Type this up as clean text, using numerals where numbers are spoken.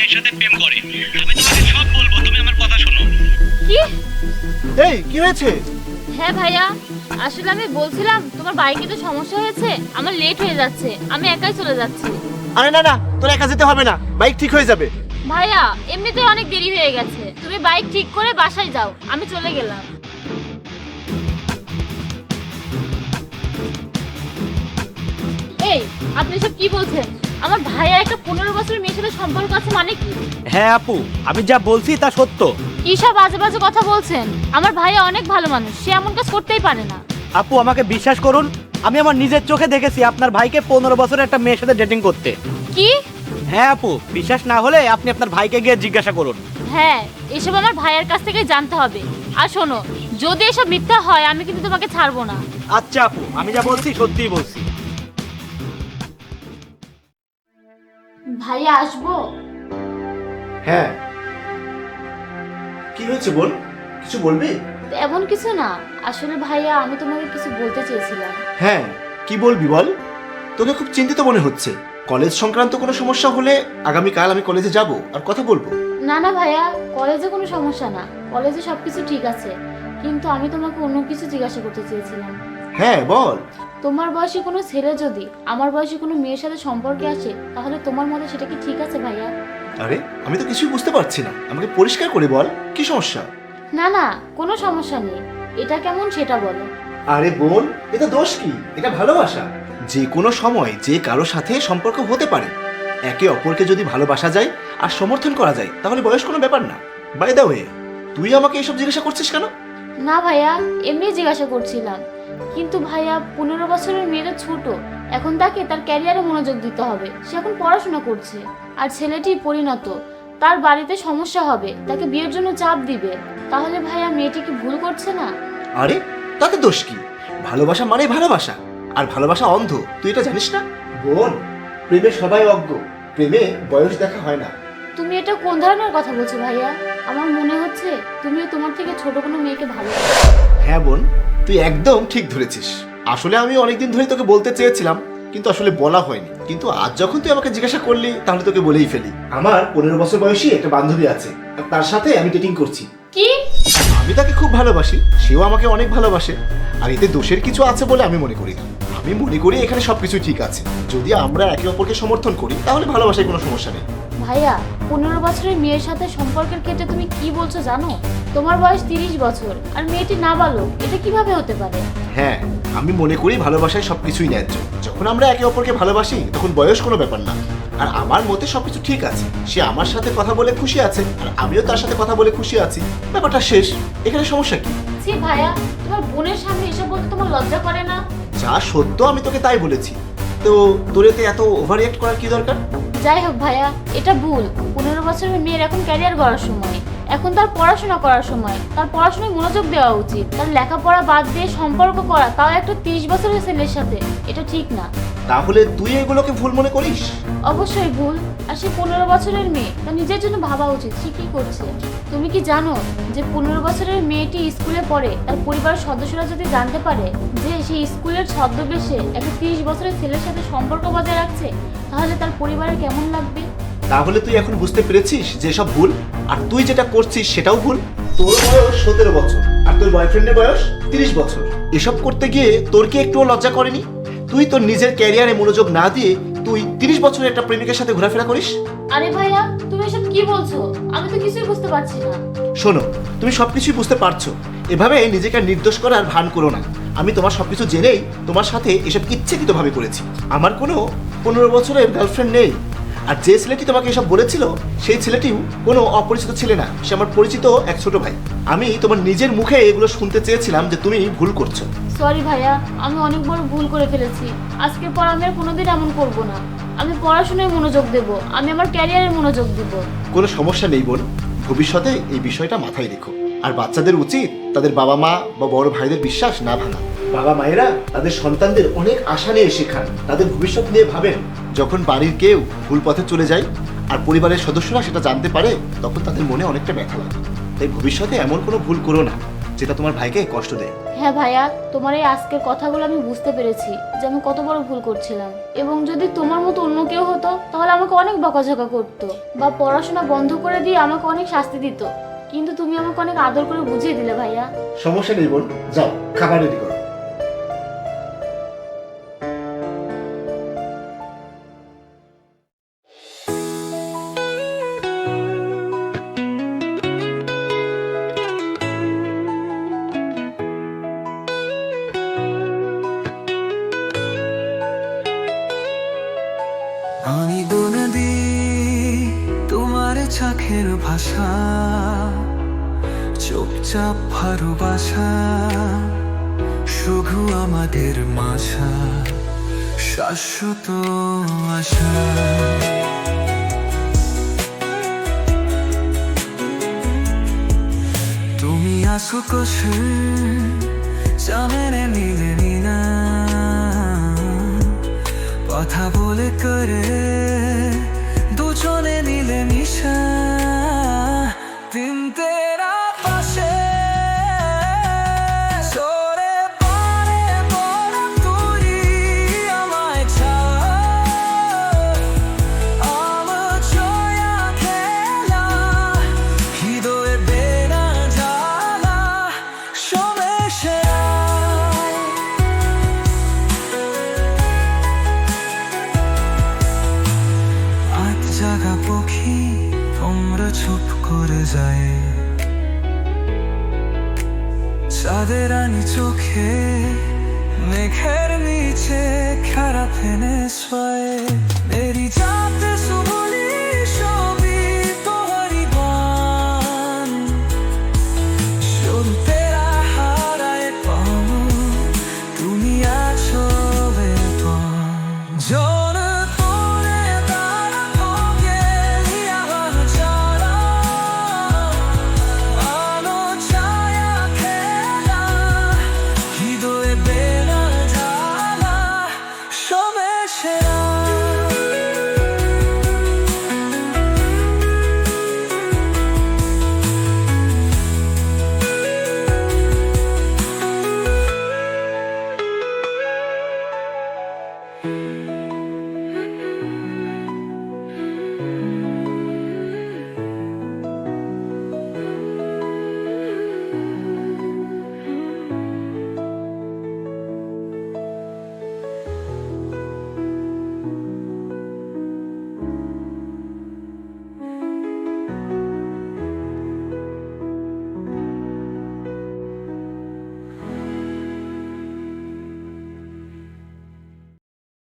মেয়ের সাথে প্রেম করে। আমি তোমাকে সব বলবো, তুমি আমার কথা শোনো। কি? এই কি হয়েছে? হ্যাঁ ভাইয়া, আসলে আমি বলছিলাম তোমার বাইকে তো সমস্যা হয়েছে, আমার লেট হয়ে যাচ্ছে, আমি একাই চলে যাচ্ছি। আরে না না, তোর একা যেতে হবে না, বাইক ঠিক হয়ে যাবে। ভাইয়া এমনিতেই অনেক দেরি হয়ে গেছে, তুমি বাইক ঠিক করে বাসায় যাও, আমি চলে গেলাম। এই, আপনি সব কি বলছেন? আমার ভাইয়া একটা 15 বছরের মেয়ের সাথে সম্পর্ক আছে মানে কি? হ্যাঁ আপু, আমি যা বলছি তা সত্য। কি সব বাজে বাজে কথা বলছেন? আমার ভাইয়া অনেক ভালো মানুষ, সে এমন কাজ করতেই পারে না। আপু আমাকে বিশ্বাস করুন, আমি আমার নিজের চোখে দেখেছি আপনার ভাইকে 15 বছরের একটা মেয়ের সাথে ডেটিং করতে। কি? হ্যাঁ আপু, বিশ্বাস না হলে আপনি আপনার ভাইকে গিয়ে জিজ্ঞাসা করুন। হ্যাঁ, এসব আমার ভাইয়ের কাছ থেকে জানতে হবে। আর শোনো, যদি এসব মিথ্যা হয় আমি কিন্তু তোমাকে ছাড়বো না। আচ্ছা আপু, আমি যা বলছি সত্যিই বলছি। ভাইয়া আসবো? হ্যাঁ। কি হয়েছে বল, কিছু বলবি? এমন কিছু না, আসলে ভাইয়া আমি তোমাকে কিছু বলতে চেয়েছিলাম। হ্যাঁ, কি বলবি বল। তোকে খুব চিন্তিত মনে হচ্ছে। কলেজ সংক্রান্ত কোনো সমস্যা হলে আগামীকাল আমি কলেজে যাব আর কথা বলবো। না না ভাইয়া, কলেজে কোনো সমস্যা না, কলেজে সবকিছু ঠিক আছে, কিন্তু আমি তোমাকে অন্য কিছু জিজ্ঞাসা করতে চেয়েছিলাম। হ্যাঁ বল। তোমার বয়সী কোনো ছেলে যদি আমার বয়সী কোনো মেয়ের সাথে সম্পর্কে আসে, তাহলে তোমার মতে সেটা কি ঠিক আছে ভাইয়া? আরে আমি তো কিছুই বুঝতে পারছি না, আমাকে পরিষ্কার করে বল কি সমস্যা। না না, কোনো সমস্যা নেই, এটা কেমন সেটা বলো। আরে বোন, এটা দোষ কি? এটা ভালোবাসা। যে কোনো সময় যে কারো সাথে সম্পর্ক হতে পারে। একে অপরকে যদি ভালোবাসা যায় আর সমর্থন করা যায় তাহলে বয়স কোনো ব্যাপার না। বাই দ্য ওয়ে, তুই আমাকে এসব জিজ্ঞাসা করছিস কেন? না ভাইয়া, এমনি জিজ্ঞাসা করছিলাম। কিন্তু ভাইয়া 15 বছরের মেয়েটা ছোট, এখন তাকে তার ক্যারিয়ারে মনোযোগ দিতে হবে, সে এখন পড়াশোনা করছে। আর ছেলেটি পরিণত, তার বাড়িতে সমস্যা হবে, তাকে বিয়ের জন্য চাপ দিবে। তাহলে ভাইয়া মেয়েটি কি ভুল করছে না? আরে তাতে দোষ কি? ভালোবাসা মানে ভালোবাসা, আর ভালোবাসা অন্ধ, তুই এটা জানিস না? বোন, প্রেমে সবাই অজ্ঞ, প্রেমে বয়স দেখা হয় না। তুমি এটা কোন ধরনের কথা বলছো ভাইয়া? আমার মনে হচ্ছে তুমিও তোমার থেকে ছোট কোনো মেয়েকে ভালোবাসো। হ্যাঁ বোন, তুই একদম ঠিক ধরেছিস। আসলে আমি অনেকদিন ধরে তোকে বলতে চেয়েছিলাম, কিন্তু আসলে বলা হয়নি। কিন্তু আজ যখন তুই আমাকে জিজ্ঞাসা করলি তাহলে তোকে বলেই ফেলি। আমার 15 বছর বয়সী একটা বান্ধবী আছে, আর তার সাথে আমি ডেটিং করছি। কি? আমি তাকে খুব ভালোবাসি, সেও আমাকে অনেক ভালোবাসে। আর এতে দোষের কিছু আছে বলে আমি মনে করি না। আমি মনে করি এখানে সবকিছু ঠিক আছে। যদি আমরা একে অপরকে সমর্থন করি তাহলে ভালোবাসায় কোনো সমস্যা নেই। ভাইয়া 15 বছরের মেয়ের সাথে সম্পর্কের ক্ষেত্রে তুমি কি বলছো জানো? তোমার বয়স 30 বছর আর মেয়েটি নাবালক, এটা কিভাবে হতে পারে? হ্যাঁ, আমি মনে করি ভালোবাসায় সবকিছুই ন্যায্য। যখন আমরা একে অপরকে ভালোবাসি তখন বয়স কোনো ব্যাপার না। আর আমার মতে সবকিছু ঠিক আছে। সে আমার সাথে কথা বলে খুশি আছে আর আমিও তার সাথে কথা বলে খুশি আছি, ব্যাপারটা শেষ। এখানে সমস্যা কি? ছি ভাইয়া, তোমার বোনের সামনে এসব বলতে তোমার লজ্জা করে না? যা সত্য আমি তোকে তাই বলেছি, তো তোর এতে এত ওভার রিঅ্যাক্ট করার কি দরকার? যাই হোক ভাইয়া, এটা ভুল। 15 বছরের মেয়ের এখন ক্যারিয়ার গড়ার সময়, এখন তার পড়াশোনা করার সময়, তার পড়াশোনায় মনোযোগ দেওয়া উচিত। তার লেখাপড়া বাদ দিয়ে সম্পর্ক করা, তাও একটা 30 বছরের ছেলের সাথে, এটা ঠিক না। তাহলে তুই এগুলোকে ভুল মনে করিস? অবশ্যই ভুল। আর সে 15 বছরের মেয়ে, তার নিজের জন্য ভাবা উচিত সে কি করছে। তুমি কি জানো যে 15 বছরের মেয়েটি স্কুলে পড়ে, তার পরিবারের সদস্যরা যদি জানতে পারে যে সে স্কুলের ছদ্মবেশে একটা 30 বছরের ছেলের সাথে সম্পর্ক বজায় রাখছে, তাহলে তার পরিবারের কেমন লাগবে? তাহলে তুই এখন বুঝতে পেরেছিস যে সব ভুল, আর তুই যেটা করছিস সেটাও ভুল। তোর বয়স 17 বছর আর তোর বয়ফ্রেন্ডের বয়স 30 বছর। এসব করতে গিয়ে তোর কি একটুও লজ্জা করেনি? তুই তোর নিজের ক্যারিয়ারে মনোযোগ না দিয়ে তুই 30 বছরের একটা প্রেমিকের সাথে ঘোরাফেরা করিস। আরে ভাইয়া, তুমি এসব কি বলছো? আমি তো কিছুই বুঝতে পারছি না। শোনো, তুমি সবকিছুই বুঝতে পারছো, এভাবে নিজেকে নির্দোষ করার ভান করো না। আমি তোমার সবকিছু জেনেই তোমার সাথে এসব ইচ্ছাকৃতভাবে করেছি। আমার কোনো 15 বছরের গার্লফ্রেন্ড নেই। আর যে ছেলেটি তোমাকে এসব বলেছিল সেই ছেলেটিও কোনো অপরিচিত ছেলে না, সে আমার পরিচিত এক ছোট ভাই। আমি তোমার নিজের মুখে এগুলো শুনতে চেয়েছিলাম যে তুমি ভুল করছো। সরি ভাইয়া, আমি অনেক বড় ভুল করে ফেলেছি। আজকের পর আমি আর কোনোদিন এমন করব না। আমি পড়াশোনায় মনোযোগ দেব, আমি আমার ক্যারিয়ারে মনোযোগ দেব। কোনো সমস্যা নেই বোন, ভবিষ্যতে এই বিষয়টা মাথায় রেখো। আর বাচ্চাদের উচিত তাদের বাবা মা বা বড় ভাইদের বিশ্বাস না ভাঙা। বাবা মায়েরা তাদের সন্তানদের অনেক আশা নিয়ে শেখান, তাদের ভবিষ্যৎ নিয়ে ভাবেন। যখন বাড়ির কেউ ভুল পথে চলে যায় আর পরিবারের সদস্যরা সেটা জানতে পারে, তখন তাদের মনে অনেকটা ব্যথা লাগে। তাই ভবিষ্যতে এমন কোনো ভুল করো না যেটা তোমার ভাইকে কষ্ট দেয়। হ্যাঁ ভাইয়া, তোমার এই আজকের কথাগুলো আমি বুঝতে পেরেছি যে আমি কত বড় ভুল করছিলাম। এবং যদি তোমার মতো অন্য কেউ হতো তাহলে আমাকে অনেক বকাঝকা করতো বা পড়াশোনা বন্ধ করে দিয়ে আমাকে অনেক শাস্তি দিত, কিন্তু তুমি আমাকে অনেক আদর করে বুঝিয়ে দিলে ভাইয়া। সমস্যা নেই বোন, যাও খাবার রেডি করো। আমি বলে দিই তোমার চোখের ভাষা, চুপচাপ ভালোবাসা শুধু আমাদের মাঝা, শাশ্বত আশা। তুমি আসো কষে জানে নিলে না, কথা বলে করে দুজনে নিলে মিশা, দিন তেরা পাশে সরে পারে পড়া তুই আমায় ছাড়া, আমার ছয়া খেলা হৃদয়ে বেড়া জ্বালা সমস্যা। জাগা পক্ষী তোমরা চুপ করে যায়, চাঁদের রানী চোখে মেঘের নিচে খারা ফেনে শোয়, মেরি যাতে সুবলি সবই তোরই বান শুনতে